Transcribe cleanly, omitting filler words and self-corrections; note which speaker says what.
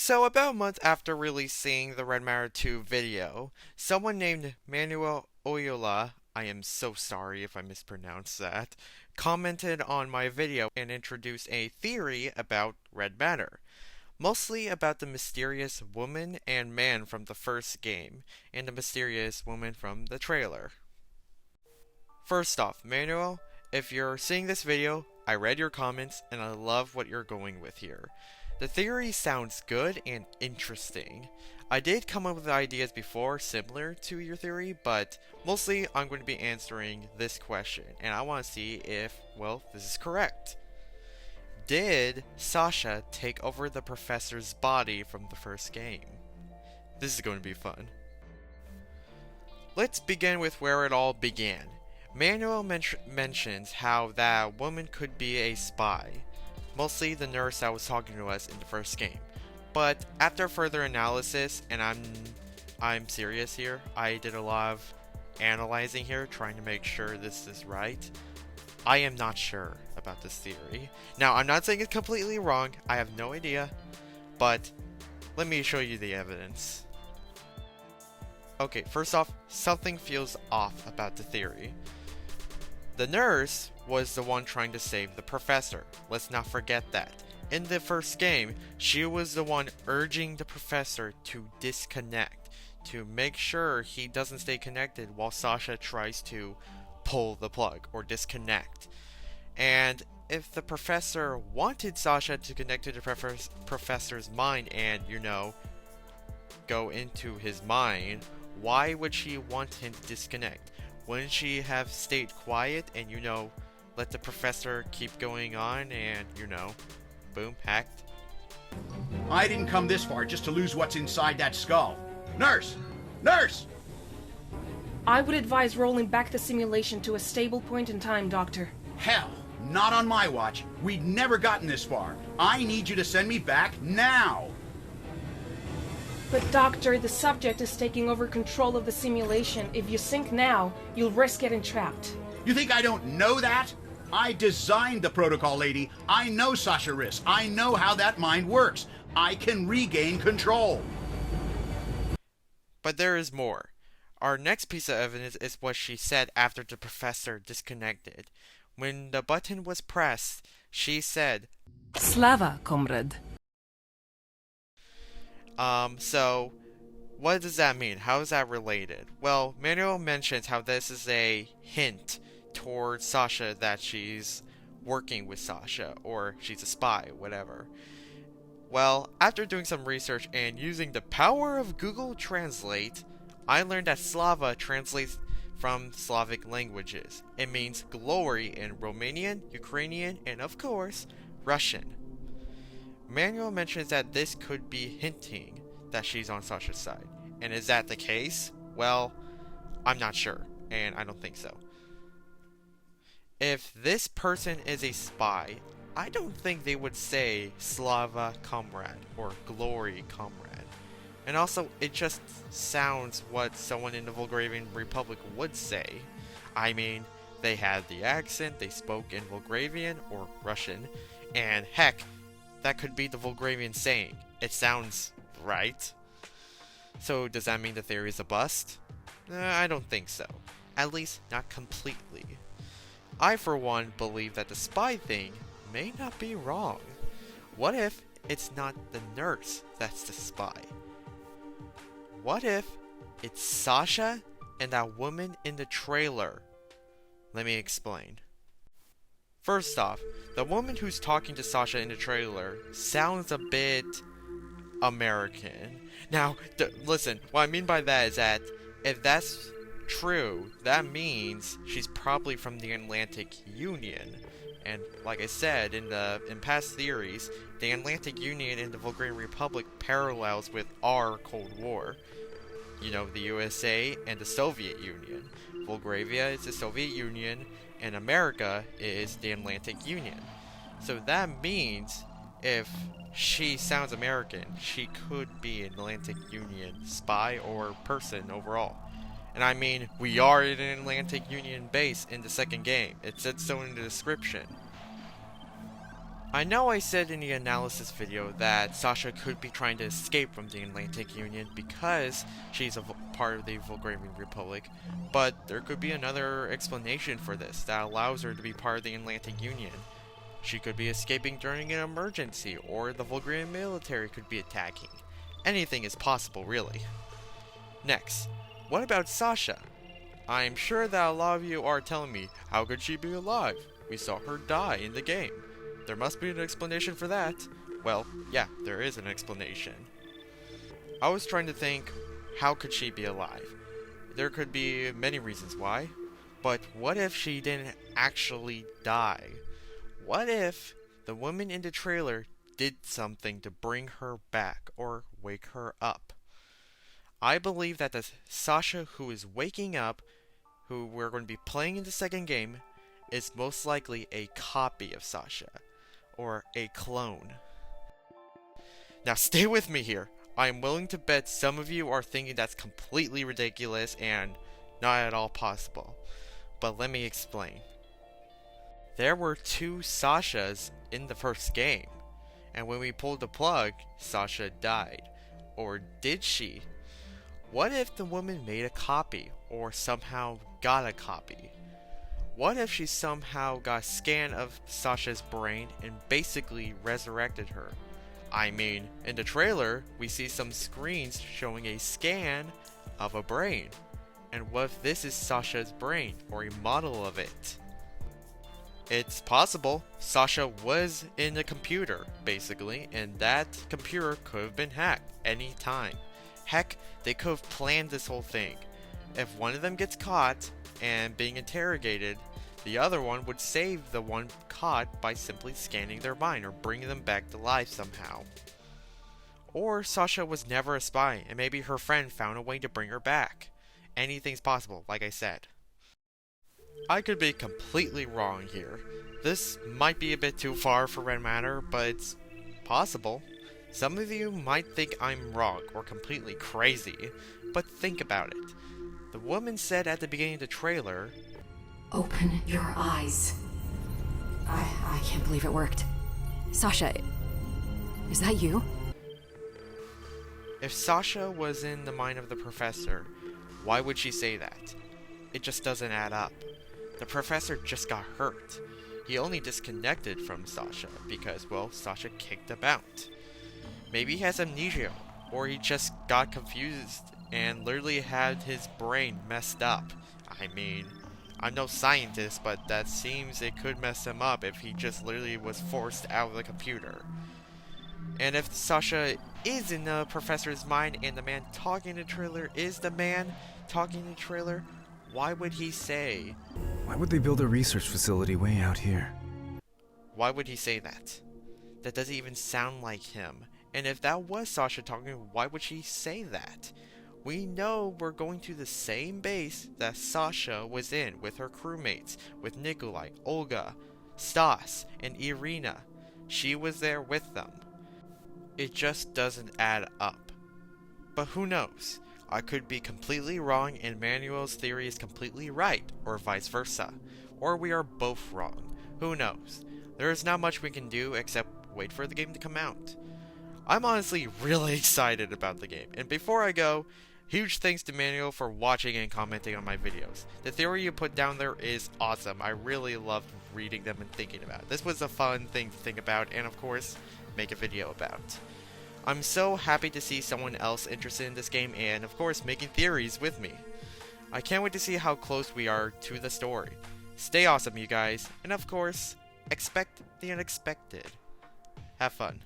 Speaker 1: So about a month after releasing the Red Matter 2 video, someone named Manuel Oyola, I am so sorry if I mispronounced that, commented on my video and introduced a theory about red matter, mostly about the mysterious woman and man from the first game, and the mysterious woman from the trailer. First off, Manuel, if you're seeing this video, I read your comments and I love what you're going with here. The theory sounds good and interesting. I did come up with ideas before similar to your theory, but mostly I'm going to be answering this question, and I want to see if, well, this is correct. Did Sasha take over the professor's body from the first game? This is going to be fun. Let's begin with where it all began. Manuel mentions how that woman could be a spy. Mostly the nurse that was talking to us in the first game. But after further analysis, and I'm serious here, I did a lot of analyzing here, trying to make sure this is right. I am not sure about this theory. Now, I'm not saying it's completely wrong, I have no idea, but let me show you the evidence. Okay, first off, something feels off about the theory. The nurse was the one trying to save the professor. Let's not forget that. In the first game, she was the one urging the professor to disconnect, to make sure he doesn't stay connected while Sasha tries to pull the plug or disconnect. And if the professor wanted Sasha to connect to the professor's mind and, go into his mind, why would she want him to disconnect? Wouldn't she have stayed quiet and, let the professor keep going on and, boom, hacked?
Speaker 2: I didn't come this far just to lose what's inside that skull. Nurse! Nurse!
Speaker 3: I would advise rolling back the simulation to a stable point in time, Doctor.
Speaker 2: Hell, not on my watch. We'd never gotten this far. I need you to send me back now!
Speaker 3: But Doctor, the subject is taking over control of the simulation. If you sink now, you'll risk getting trapped.
Speaker 2: You think I don't know that? I designed the protocol, lady. I know Sasha risks. I know how that mind works. I can regain control.
Speaker 1: But there is more. Our next piece of evidence is what she said after the professor disconnected. When the button was pressed, she said,
Speaker 4: Slava, comrade.
Speaker 1: So, what does that mean? How is that related? Well, Manuel mentions how this is a hint towards Sasha that she's working with Sasha, or she's a spy, whatever. Well, after doing some research and using the power of Google Translate, I learned that Slava translates from Slavic languages. It means glory in Romanian, Ukrainian, and of course, Russian. Manuel mentions that this could be hinting that she's on Sasha's side. And is that the case? Well, I'm not sure, and I don't think so. If this person is a spy, I don't think they would say Slava comrade or glory comrade. And also, it just sounds what someone in the Volgravion Republic would say. I mean, they had the accent, they spoke in Volgravian or Russian, and heck, that could be the Volgravian saying. It sounds right. So does that mean the theory is a bust? I don't think so. At least not completely. I for one believe that the spy thing may not be wrong. What if it's not the nurse that's the spy? What if it's Sasha and that woman in the trailer? Let me explain. First off, the woman who's talking to Sasha in the trailer sounds a bit American. Now, listen, what I mean by that is that if that's true, that means she's probably from the Atlantic Union. And like I said in past theories, the Atlantic Union and the Volgravion Republic parallels with our Cold War. The USA and the Soviet Union. Volgravia is the Soviet Union, and America is the Atlantic Union. So that means if she sounds American, she could be an Atlantic Union spy or person overall. And I mean, we are in an Atlantic Union base in the second game. It said so in the description. I know I said in the analysis video that Sasha could be trying to escape from the Atlantic Union because she's a part of the Volgravion Republic, but there could be another explanation for this that allows her to be part of the Atlantic Union. She could be escaping during an emergency, or the Volgravion military could be attacking. Anything is possible, really. Next, what about Sasha? I'm sure that a lot of you are telling me, how could she be alive? We saw her die in the game. There must be an explanation for that. Well, yeah, there is an explanation. I was trying to think, how could she be alive? There could be many reasons why, but what if she didn't actually die? What if the woman in the trailer did something to bring her back or wake her up? I believe that the Sasha who is waking up, who we're going to be playing in the second game, is most likely a copy of Sasha, or a clone. Now stay with me here. I am willing to bet some of you are thinking that's completely ridiculous and not at all possible. But let me explain. There were 2 Sashas in the first game, and when we pulled the plug, Sasha died. Or did she? What if the woman made a copy, or somehow got a copy? What if she somehow got a scan of Sasha's brain and basically resurrected her? I mean, in the trailer, we see some screens showing a scan of a brain. And what if this is Sasha's brain, or a model of it? It's possible Sasha was in a computer, basically, and that computer could have been hacked any time. Heck, they could have planned this whole thing. If one of them gets caught and being interrogated, the other one would save the one caught by simply scanning their mind or bringing them back to life somehow. Or Sasha was never a spy and maybe her friend found a way to bring her back. Anything's possible, like I said. I could be completely wrong here. This might be a bit too far for Red Matter, but it's possible. Some of you might think I'm wrong or completely crazy, but think about it. The woman said at the beginning of the trailer,
Speaker 5: "Open your eyes." I can't believe it worked. Sasha, is that you?
Speaker 1: if Sasha was in the mind of the professor, why would she say that? It just doesn't add up. The professor just got hurt. He only disconnected from Sasha because, well, Sasha kicked him out. Maybe he has amnesia, or he just got confused and literally had his brain messed up. I mean, I'm no scientist, but that seems it could mess him up if he just literally was forced out of the computer. And if Sasha is in the professor's mind and the man talking in the trailer is the man talking in the trailer, why would he say...
Speaker 6: Why would they build a research facility way out here?
Speaker 1: Why would he say that? That doesn't even sound like him. And if that was Sasha talking, why would she say that? We know we're going to the same base that Sasha was in with her crewmates, with Nikolai, Olga, Stas, and Irina. She was there with them. It just doesn't add up. But who knows? I could be completely wrong and Manuel's theory is completely right, or vice versa. Or we are both wrong. Who knows? There is not much we can do except wait for the game to come out. I'm honestly really excited about the game. And before I go, huge thanks to Manuel for watching and commenting on my videos. The theory you put down there is awesome. I really loved reading them and thinking about it. This was a fun thing to think about and of course, make a video about. I'm so happy to see someone else interested in this game and of course making theories with me. I can't wait to see how close we are to the story. Stay awesome you guys, and of course, expect the unexpected. Have fun.